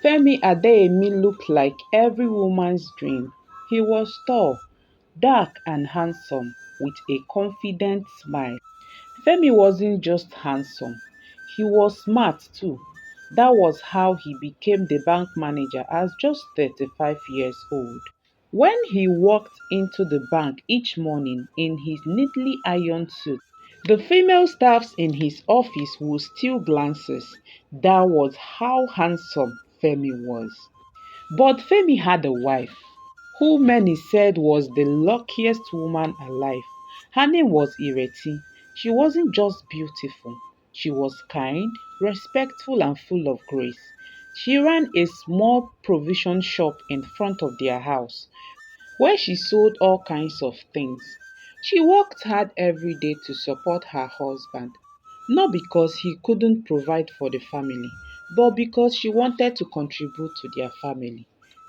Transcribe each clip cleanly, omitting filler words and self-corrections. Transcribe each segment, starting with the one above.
Femi Adeyemi looked like every woman's dream. He was tall, dark and handsome with a confident smile. Femi wasn't just handsome, he was smart too. That was how he became the bank manager as just 35 years old. When he walked into the bank each morning in his neatly ironed suit, the female staffs in his office would steal glances. That was how handsome Femi was. But Femi had a wife, who many said was the luckiest woman alive. Her name was Ireti. She wasn't just beautiful, she was kind, respectful, and full of grace. She ran a small provision shop in front of their house where she sold all kinds of things. She worked hard every day to support her husband, not because he couldn't provide for the family, but because she wanted to contribute to their family.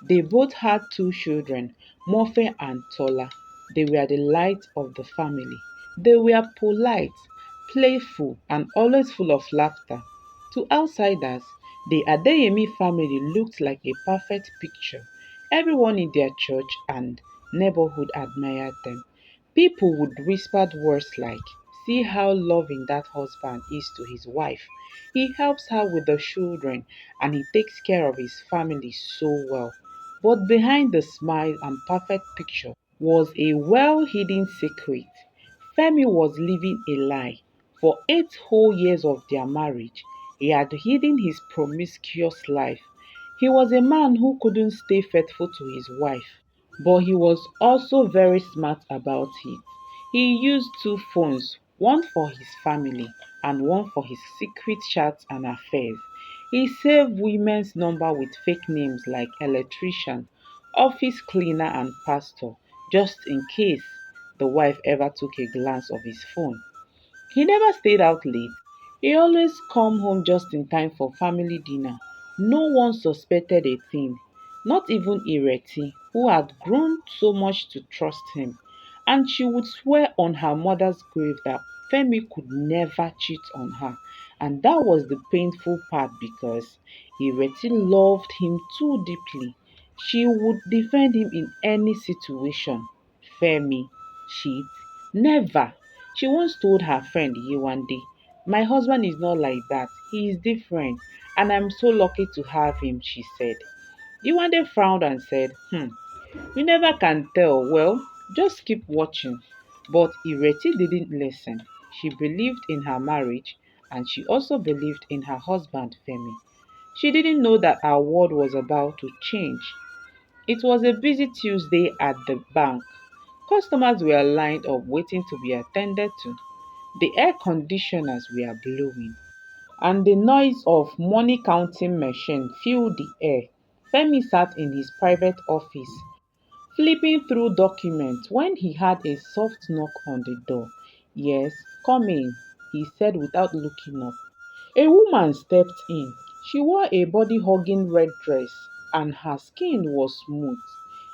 They both had two children, Mofe and Tola. They were the light of the family. They were polite, playful, and always full of laughter. To outsiders, the Adeyemi family looked like a perfect picture. Everyone in their church and neighborhood admired them. People would whisper words like, "See how loving that husband is to his wife. He helps her with the children and he takes care of his family so well." But behind the smile and perfect picture was a well hidden secret. Femi was living a lie. For 8 whole years of their marriage, he had hidden his promiscuous life. He was a man who couldn't stay faithful to his wife, but he was also very smart about it. He used two phones, one for his family and one for his secret chats and affairs. He saved women's number with fake names like electrician, office cleaner, and pastor, just in case the wife ever took a glance of his phone. He never stayed out late. He always come home just in time for family dinner. No one suspected a thing, not even Ireti, who had grown so much to trust him. And she would swear on her mother's grave that Femi could never cheat on her. And that was the painful part because Ireti loved him too deeply. She would defend him in any situation. Femi, cheat? Never. She once told her friend Yewande, "My husband is not like that. He is different, and I'm so lucky to have him," she said. Yewande frowned and said, "You never can tell. Well, just keep watching." But Ireti didn't listen. She believed in her marriage, and she also believed in her husband, Femi. She didn't know that our world was about to change. It was a busy Tuesday at the bank. Customers were lined up waiting to be attended to. The air conditioners were blowing, and the noise of money counting machine filled the air. Femi sat in his private office, flipping through documents when he heard a soft knock on the door. "Yes, come in," he said without looking up. A woman stepped in. She wore a body hugging red dress, and her skin was smooth.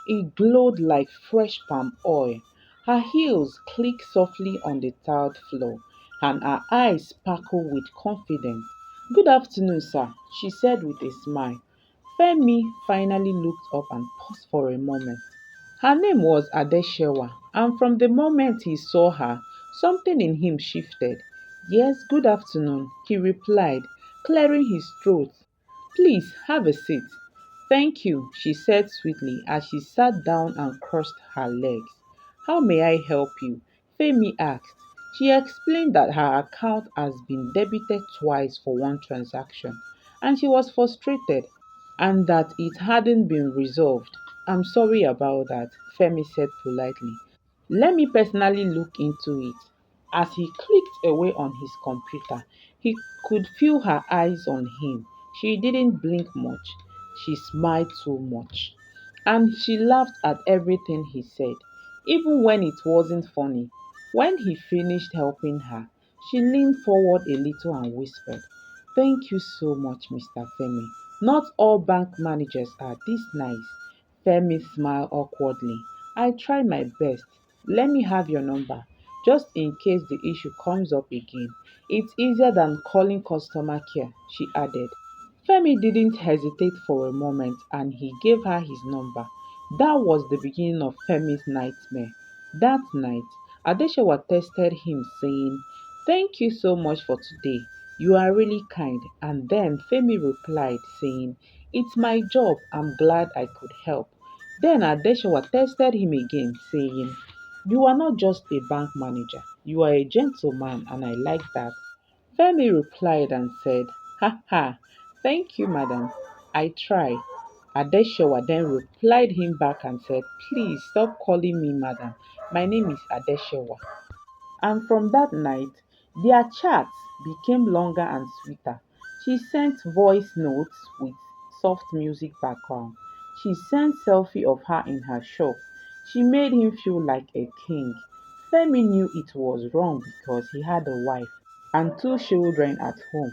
It glowed like fresh palm oil. Her heels clicked softly on the tiled floor, and her eyes sparkled with confidence. "Good afternoon, sir," she said with a smile. Femi finally looked up and paused for a moment. Her name was Adeshewa, and from the moment he saw her, something in him shifted. "Yes, good afternoon," he replied, clearing his throat. "Please have a seat." "Thank you," she said sweetly as she sat down and crossed her legs. "How may I help you?" Femi asked. She explained that her account has been debited twice for one transaction, and she was frustrated and that it hadn't been resolved. "I'm sorry about that," Femi said politely. "Let me personally look into it." As he clicked away on his computer, he could feel her eyes on him. She didn't blink much. She smiled too much. And she laughed at everything he said, even when it wasn't funny. When he finished helping her, she leaned forward a little and whispered, "Thank you so much, Mr. Femi. Not all bank managers are this nice." Femi smiled awkwardly. "I try my best. Let me have your number, just in case the issue comes up again. It's easier than calling customer care," she added. Femi didn't hesitate for a moment and he gave her his number. That was the beginning of Femi's nightmare. That night, Adeshawa texted him saying, "Thank you so much for today. You are really kind." And then Femi replied saying, "It's my job. I'm glad I could help." Then Adeshawa texted him again saying, "You are not just a bank manager. You are a gentleman and I like that." Femi replied and said, "Ha ha, thank you, madam. I try." Adeshawa then replied him back and said, "Please stop calling me madam. My name is Adeshawa." And from that night, their chats became longer and sweeter. She sent voice notes with soft music background. She sent selfie of her in her shop. She made him feel like a king. Femi knew it was wrong because he had a wife and two children at home.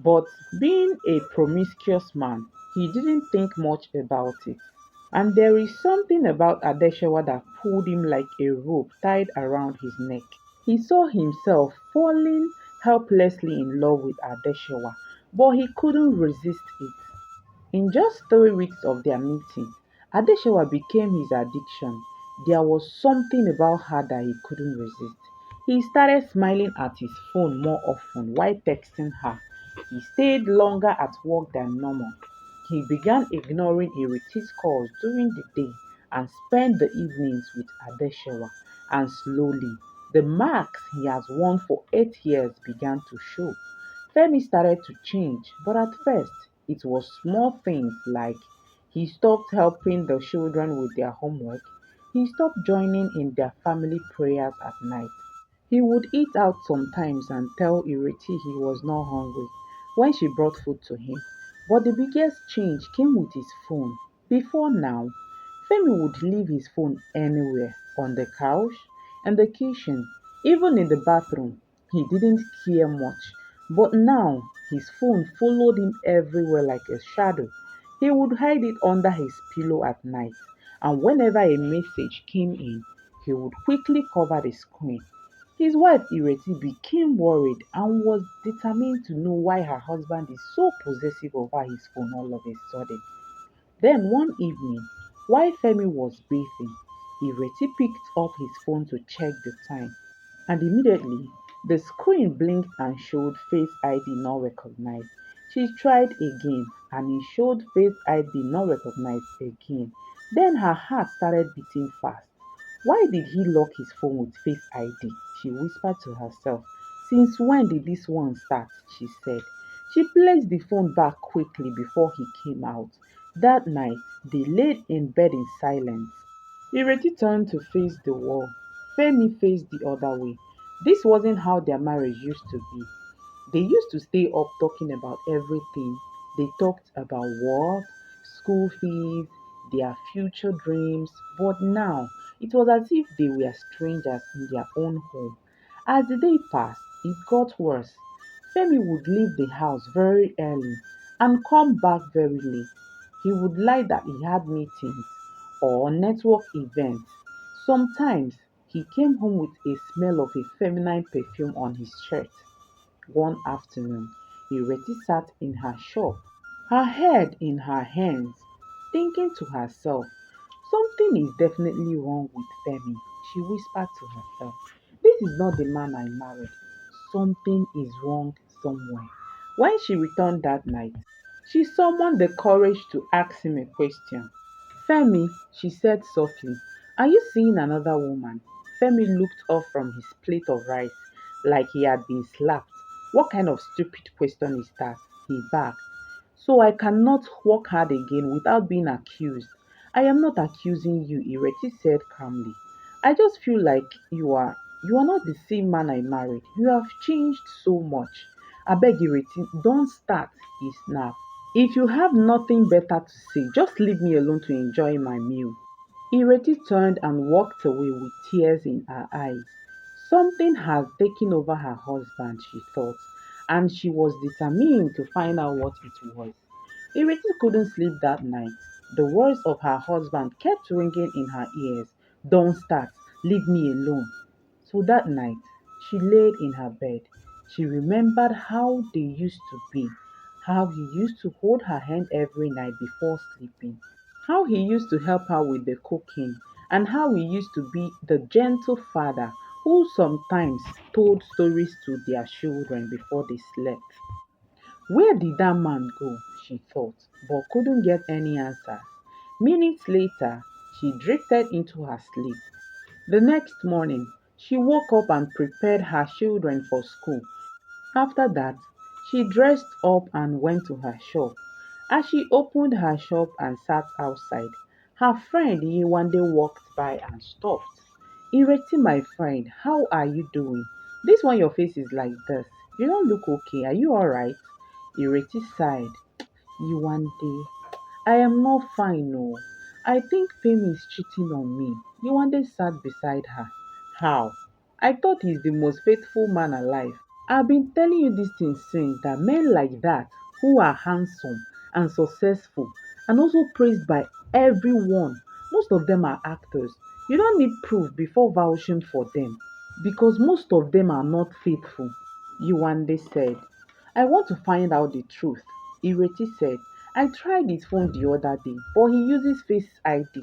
But being a promiscuous man, he didn't think much about it. And there is something about Adeshawa that pulled him like a rope tied around his neck. He saw himself falling helplessly in love with Adeshawa, but he couldn't resist it. In just 3 weeks of their meeting, Adeshawa became his addiction. There was something about her that he couldn't resist. He started smiling at his phone more often while texting her. He stayed longer at work than normal. He began ignoring Iriti's calls during the day and spent the evenings with Adeshawa. And slowly, the marks he has worn for 8 years began to show. Femi started to change, but at first it was small things like he stopped helping the children with their homework, he stopped joining in their family prayers at night. He would eat out sometimes and tell Ireti he was not hungry when she brought food to him. But the biggest change came with his phone. Before now, Femi would leave his phone anywhere on the couch, in the kitchen, even in the bathroom. He didn't care much. But now his phone followed him everywhere like a shadow. He would hide it under his pillow at night, and whenever a message came in, he would quickly cover the screen. His wife Ireti became worried and was determined to know why her husband is so possessive over his phone all of a sudden. Then one evening, while Femi was bathing, Ireti picked up his phone to check the time, and immediately the screen blinked and showed Face ID not recognized. She tried again, and it showed Face ID not recognized again. Then her heart started beating fast. Why did he lock his phone with Face ID? She whispered to herself. Since when did this one start? She said. She placed the phone back quickly before he came out. That night, they laid in bed in silence. Ireti turned to face the wall. Femi faced the other way. This wasn't how their marriage used to be. They used to stay up talking about everything. They talked about work, school fees, their future dreams, but now it was as if they were strangers in their own home. As the day passed, it got worse. Femi would leave the house very early and come back very late. He would lie that he had meetings or network events. Sometimes he came home with a smell of a feminine perfume on his shirt. One afternoon, Ireti sat in her shop, her head in her hands, thinking to herself, "Something is definitely wrong with Femi." She whispered to herself, "This is not the man I married. Something is wrong somewhere." When she returned that night, she summoned the courage to ask him a question. "Femi," she said softly, "are you seeing another woman?" Femi looked up from his plate of rice like he had been slapped. "What kind of stupid question is that?" he barked. "So I cannot work hard again without being accused." "I am not accusing you," Ireti said calmly. "I just feel like you are not the same man I married. You have changed so much." "Abeg Ireti, don't start," he snapped. "If you have nothing better to say, just leave me alone to enjoy my meal." Ireti turned and walked away with tears in her eyes. Something had taken over her husband, she thought, and she was determined to find out what it was. Ireti couldn't sleep that night. The words of her husband kept ringing in her ears. "Don't start. Leave me alone." So that night, she laid in her bed. She remembered how they used to be, how he used to hold her hand every night before sleeping, how he used to help her with the cooking, and how he used to be the gentle father who sometimes told stories to their children before they slept. Where did that man go? She thought, but couldn't get any answers. Minutes later, she drifted into her sleep. The next morning, she woke up and prepared her children for school. After that, she dressed up and went to her shop. As she opened her shop and sat outside, her friend Yewande walked by and stopped. Ireti, my friend, how are you doing? This one your face is like this. You don't look okay. Are you alright? Ireti sighed. Yewande, I am not fine, no. I think Femi is cheating on me. Yewande sat beside her. How? I thought he's the most faithful man alive. I've been telling you this thing since that men like that, who are handsome and successful and also praised by everyone, most of them are actors. You don't need proof before vouching for them because most of them are not faithful. Yuande said, I want to find out the truth. Ireti said, I tried his phone the other day, but he uses Face ID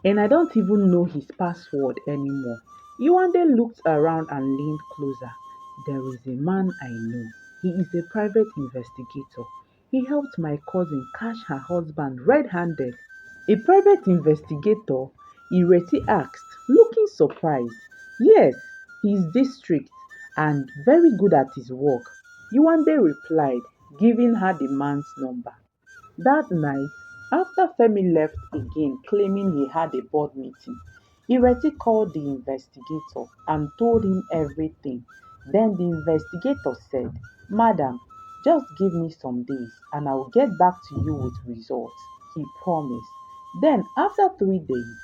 and I don't even know his password anymore. Yuande looked around and leaned closer. There is a man I know. He is a private investigator. He helped my cousin catch her husband red handed. A private investigator? Ireti asked, looking surprised. Yes, he is district and very good at his work. Yuande replied, giving her the man's number. That night, after Femi left again claiming he had a board meeting, Ireti called the investigator and told him everything. Then the investigator said, Madam, just give me some days and I will get back to you with results. He promised. Then, after 3 days,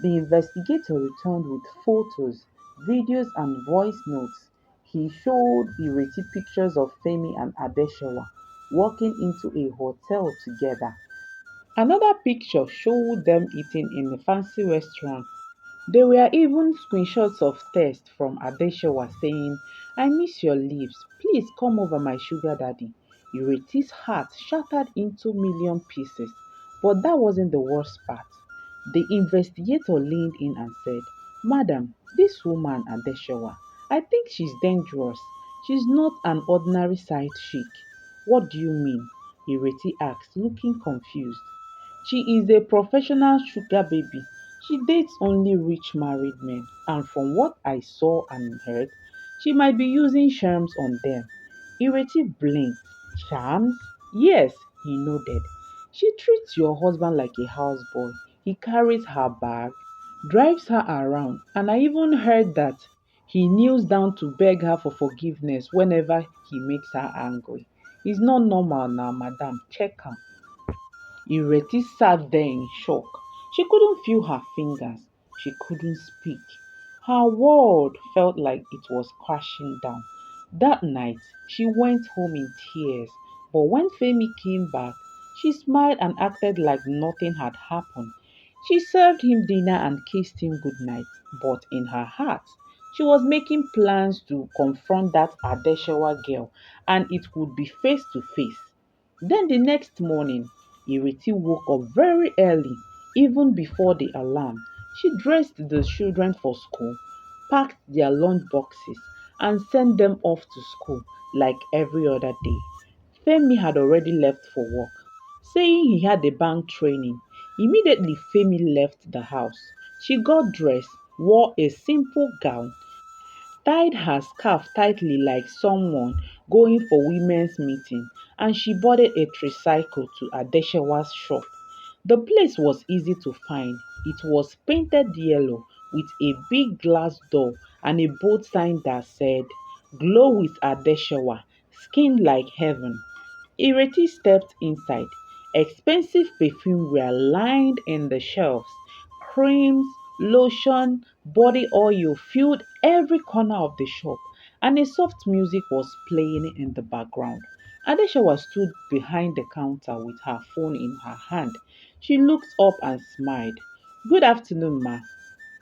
the investigator returned with photos, videos, and voice notes. He showed Ireti pictures of Femi and Adeshawa walking into a hotel together. Another picture showed them eating in a fancy restaurant. There were even screenshots of text from Adeshawa saying, I miss your lips. Please come over my sugar daddy. Ireti's heart shattered into million pieces. But that wasn't the worst part. The investigator leaned in and said, Madam, this woman Adeshawa, I think she's dangerous. She's not an ordinary side chick. What do you mean? Ireti asked, looking confused. She is a professional sugar baby. She dates only rich married men, and from what I saw and heard, she might be using charms on them. Ireti blinked. Charms? Yes, he nodded. She treats your husband like a houseboy. He carries her bag, drives her around, and I even heard that he kneels down to beg her for forgiveness whenever he makes her angry. It's not normal now, madam. Check her. Ireti sat there in shock. She couldn't feel her fingers. She couldn't speak. Her world felt like it was crashing down. That night, she went home in tears. But when Femi came back, she smiled and acted like nothing had happened. She served him dinner and kissed him goodnight. But in her heart, she was making plans to confront that Adeshawa girl, and it would be face to face. Then the next morning, Ireti woke up very early, even before the alarm. She dressed the children for school, packed their lunch boxes, and sent them off to school like every other day. Femi had already left for work, saying he had a bank training. Immediately, Femi left the house. She got dressed, wore a simple gown, tied her scarf tightly like someone going for women's meeting, and she boarded a tricycle to Adeshewa's shop. The place was easy to find. It was painted yellow with a big glass door and a bold sign that said, Glow with Adeshewa, skin like heaven. Ireti stepped inside. Expensive perfume were lined in the shelves. Creams, lotion, body oil filled every corner of the shop, and a soft music was playing in the background. Adeshawa stood behind the counter with her phone in her hand. She looked up and smiled. Good afternoon, ma.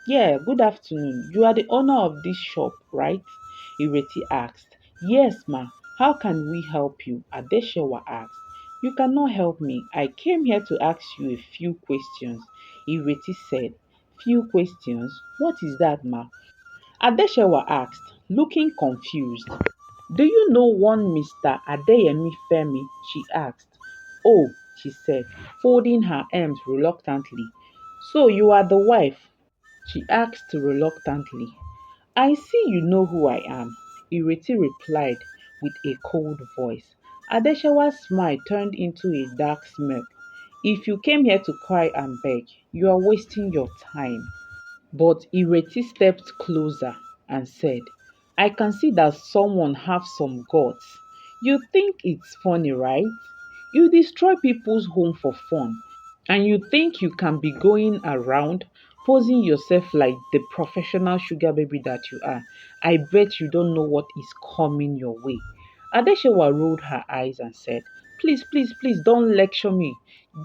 Yeah, good afternoon. You are the owner of this shop, right? Ireti asked. Yes, ma. How can we help you? Adeshewa asked. You cannot help me. I came here to ask you a few questions. Ireti said. Few questions? What is that, ma? Adeshewa asked, looking confused. Do you know one Mr. Adeyemi Femi? She asked. Oh, she said, folding her arms reluctantly. So you are the wife? She asked reluctantly. I see you know who I am, Ireti replied with a cold voice. Adeshawa's smile turned into a dark smirk. If you came here to cry and beg, you are wasting your time. But Ireti stepped closer and said, I can see that someone have some guts. You think it's funny, right? You destroy people's home for fun. And you think you can be going around posing yourself like the professional sugar baby that you are. I bet you don't know what is coming your way. Adeshewa rolled her eyes and said, please, please, please don't lecture me.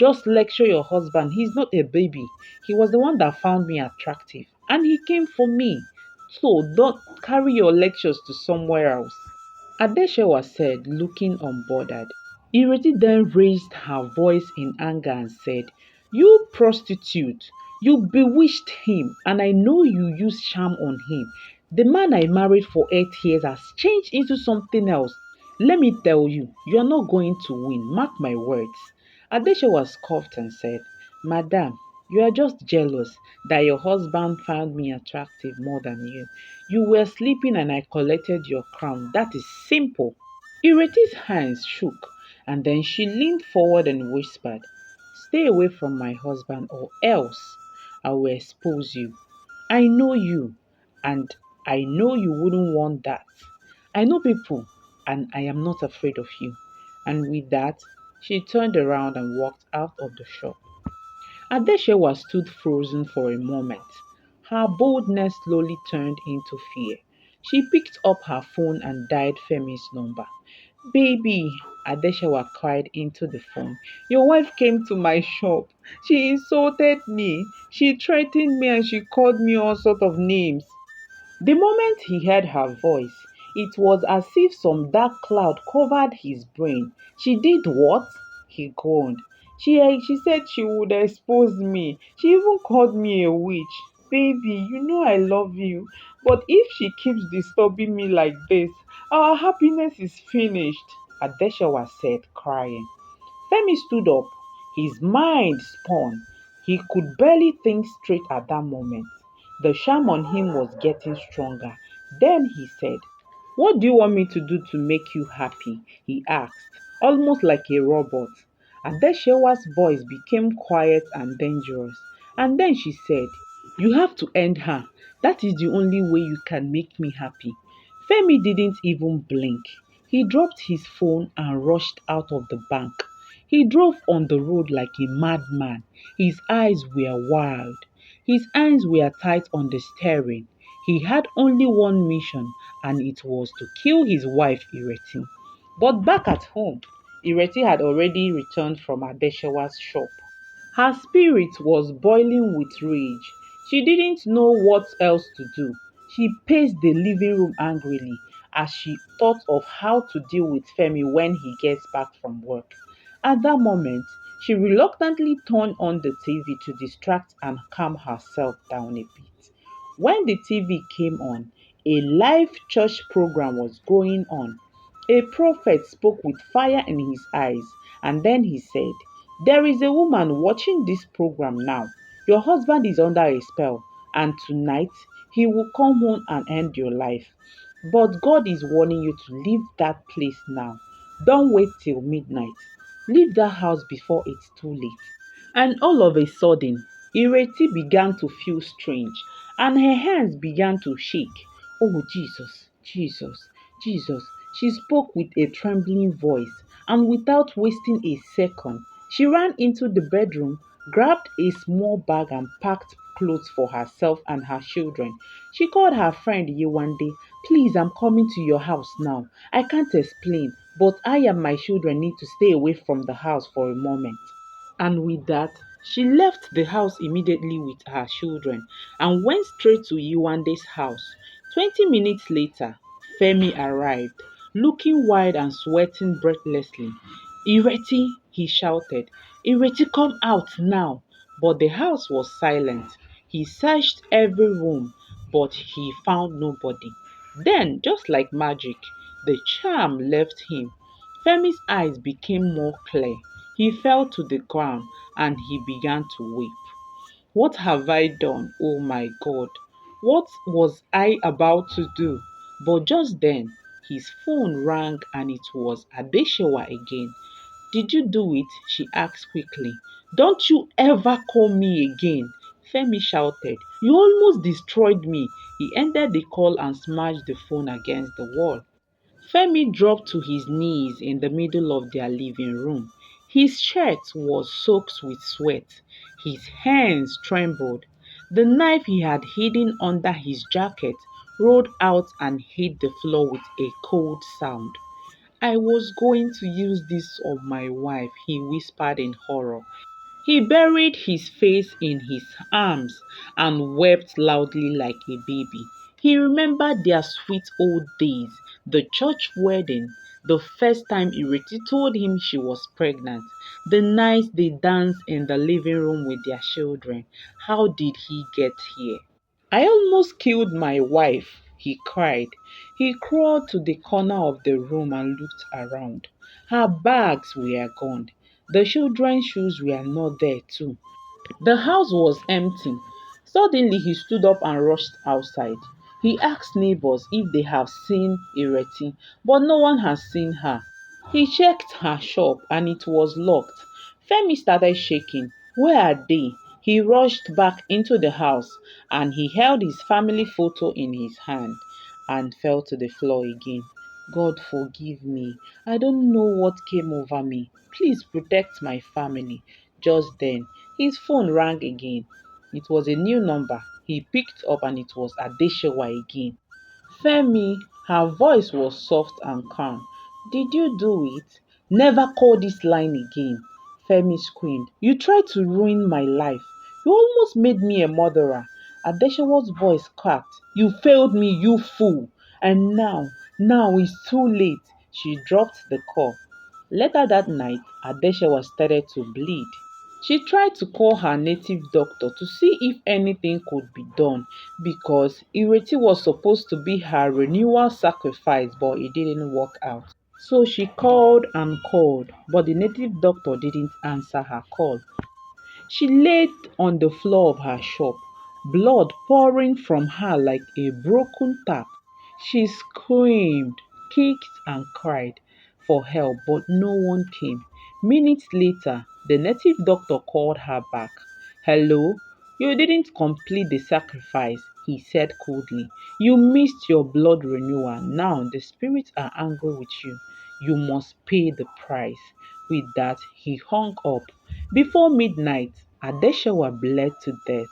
Just lecture your husband. He's not a baby. He was the one that found me attractive. And he came for me. So don't carry your lectures to somewhere else. Adeshewa said, looking unbothered. Ireti then raised her voice in anger and said, you prostitute! You bewitched him, and I know you used charm on him. The man I married for 8 years has changed into something else. Let me tell you, you are not going to win. Mark my words. Adeshewa scoffed and said, Madam, you are just jealous that your husband found me attractive more than you. You were sleeping and I collected your crown. That is simple. Ireti's hands shook, and then she leaned forward and whispered, stay away from my husband or else I will expose you. I know you, and I know you wouldn't want that. I know people, and I am not afraid of you. And with that, she turned around and walked out of the shop. Adeshewa stood frozen for a moment. Her boldness slowly turned into fear. She picked up her phone and dialed Femi's number. Baby, Adeshewa cried into the phone. Your wife came to my shop. She insulted me. She threatened me and she called me all sorts of names. The moment he heard her voice, it was as if some dark cloud covered his brain. She did what? He groaned. She said she would expose me. She even called me a witch. Baby, you know I love you. But if she keeps disturbing me like this, our happiness is finished, Adeshawa said, crying. Femi stood up. His mind spun. He could barely think straight at that moment. The charm on him was getting stronger. Then he said, what do you want me to do to make you happy? He asked, almost like a robot. Adeshewa's voice became quiet and dangerous. And then she said, you have to end her. That is the only way you can make me happy. Femi didn't even blink. He dropped his phone and rushed out of the bank. He drove on the road like a madman. His eyes were wild. His hands were tight on the steering. He had only one mission, and it was to kill his wife Ireti. But back at home, Ireti had already returned from Adeshewa's shop. Her spirit was boiling with rage. She didn't know what else to do. She paced the living room angrily as she thought of how to deal with Femi when he gets back from work. At that moment, she reluctantly turned on the TV to distract and calm herself down a bit. When the TV came on, a live church program was going on. A prophet spoke with fire in his eyes, and then he said, there is a woman watching this program now. Your husband is under a spell, and tonight he will come home and end your life. But God is warning you to leave that place now. Don't wait till midnight. Leave that house before it's too late. And all of a sudden, Ireti began to feel strange, and her hands began to shake. Oh, Jesus, Jesus, Jesus. She spoke with a trembling voice, and without wasting a second, she ran into the bedroom, grabbed a small bag, and packed clothes for herself and her children. She called her friend Yewande. Please, I'm coming to your house now. I can't explain, but I and my children need to stay away from the house for a moment. And with that, she left the house immediately with her children and went straight to Iwande's house. 20 minutes later, Femi arrived, looking wild and sweating breathlessly. Ireti, He shouted, Ireti, come out now! But the house was silent. He searched every room, but he found nobody. Then, just like magic, the charm left him. Femi's eyes became more clear. He fell to the ground and he began to weep. What have I done? Oh my God. What was I about to do? But just then, his phone rang and it was Adeshewa again. Did you do it? She asked quickly. Don't you ever call me again. Femi shouted. You almost destroyed me. He ended the call and smashed the phone against the wall. Femi dropped to his knees in the middle of their living room. His shirt was soaked with sweat. His hands trembled. The knife he had hidden under his jacket rolled out and hit the floor with a cold sound. I was going to use this on my wife, he whispered in horror. He buried his face in his arms and wept loudly like a baby. He remembered their sweet old days, the church wedding, the first time Ireti told him she was pregnant, the nights they danced in the living room with their children. How did he get here? I almost killed my wife, he cried. He crawled to the corner of the room and looked around. Her bags were gone. The children's shoes were not there too. The house was empty. Suddenly he stood up and rushed outside. He asked neighbors if they have seen Ireti, but no one has seen her. He checked her shop and it was locked. Femi started shaking. Where are they? He rushed back into the house and he held his family photo in his hand and fell to the floor again. God forgive me. I don't know what came over me. Please protect my family. Just then, his phone rang again. It was a new number. He picked up and it was Adeshewa again. Femi, her voice was soft and calm. Did you do it? Never call this line again. Femi screamed. You tried to ruin my life. You almost made me a murderer. Adeshewa's voice cracked. You failed me, you fool. And now it's too late. She dropped the call. Later that night, Adeshewa started to bleed. She tried to call her native doctor to see if anything could be done because Ireti was supposed to be her renewal sacrifice, but it didn't work out. So she called and called, but the native doctor didn't answer her call. She laid on the floor of her shop, blood pouring from her like a broken tap. She screamed, kicked, and cried for help, but no one came. Minutes later, the native doctor called her back. Hello, you didn't complete the sacrifice, he said coldly. You missed your blood renewal. Now the spirits are angry with you. You must pay the price. With that, he hung up. Before midnight, Adeshawa bled to death.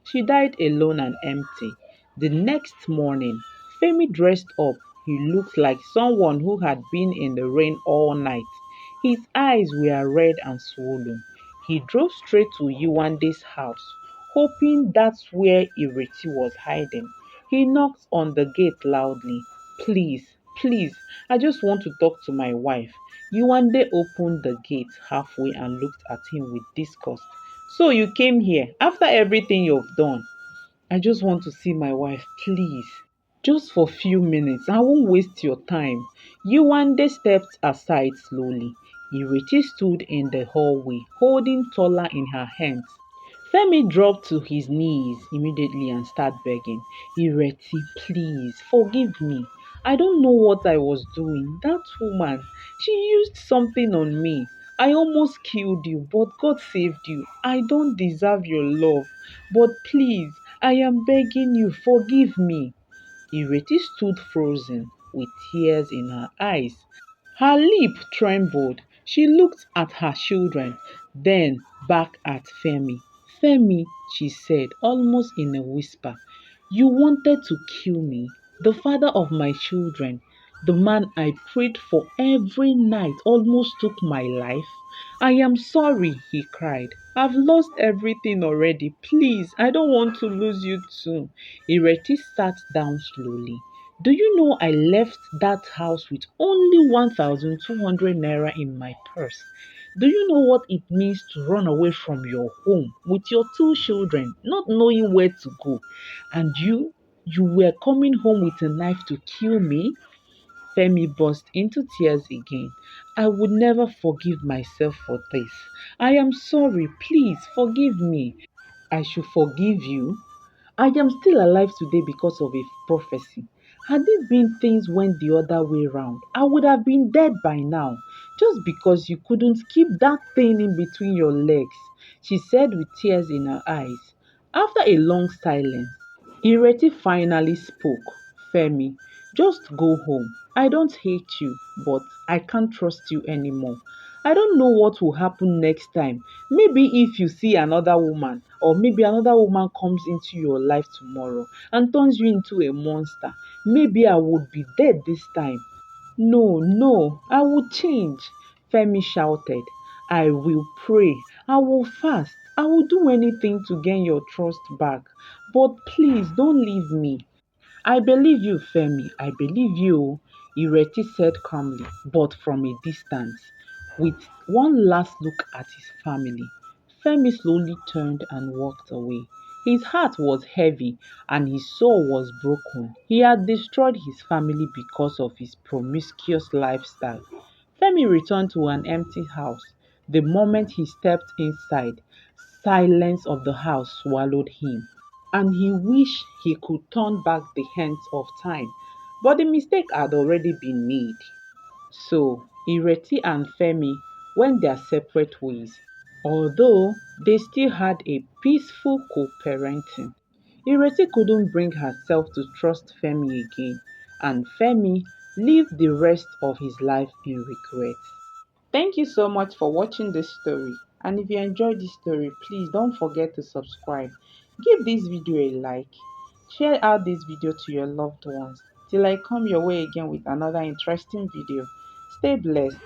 She died alone and empty. The next morning, Femi dressed up. He looked like someone who had been in the rain all night. His eyes were red and swollen. He drove straight to Yuande's house, hoping that's where Ireti was hiding. He knocked on the gate loudly. Please, I just want to talk to my wife. Yuande opened the gate halfway and looked at him with disgust. So you came here after everything you've done. I just want to see my wife, please. Just for few minutes. I won't waste your time. Yuande stepped aside slowly. Ireti stood in the hallway, holding Tola in her hands. Femi dropped to his knees immediately and started begging. Ireti, please, forgive me. I don't know what I was doing. That woman, she used something on me. I almost killed you, but God saved you. I don't deserve your love. But please, I am begging you, forgive me. Ireti stood frozen, with tears in her eyes. Her lip trembled. She looked at her children, then back at Femi. Femi, she said, almost in a whisper, you wanted to kill me, the father of my children, the man I prayed for every night almost took my life. I am sorry, he cried. I've lost everything already. Please, I don't want to lose you too. Ireti sat down slowly. Do you know I left that house with only 1,200 naira in my purse? Do you know what it means to run away from your home with your two children, not knowing where to go? And you were coming home with a knife to kill me? Femi burst into tears again. I would never forgive myself for this. I am sorry. Please forgive me. I should forgive you. I am still alive today because of a prophecy. Had it been things went the other way round, I would have been dead by now, just because you couldn't keep that thing in between your legs, she said with tears in her eyes. After a long silence, Ireti finally spoke. Femi, just go home. I don't hate you, but I can't trust you anymore. I don't know what will happen next time. Maybe if you see another woman, or maybe another woman comes into your life tomorrow and turns you into a monster, maybe I would be dead this time. No, no, I will change, Femi shouted. I will pray, I will fast, I will do anything to gain your trust back. But please don't leave me. I believe you, Femi, I believe you, Ireti said calmly, but from a distance. With one last look at his family, Femi slowly turned and walked away. His heart was heavy and his soul was broken. He had destroyed his family because of his promiscuous lifestyle. Femi returned to an empty house. The moment he stepped inside, silence of the house swallowed him and he wished he could turn back the hands of time. But the mistake had already been made. So Ireti and Femi went their separate ways, although they still had a peaceful co-parenting. Ireti couldn't bring herself to trust Femi again, and Femi lived the rest of his life in regret. Thank you so much for watching this story. And if you enjoyed this story, please don't forget to subscribe. Give this video a like. Share out this video to your loved ones. Till I come your way again with another interesting video. Stay blessed.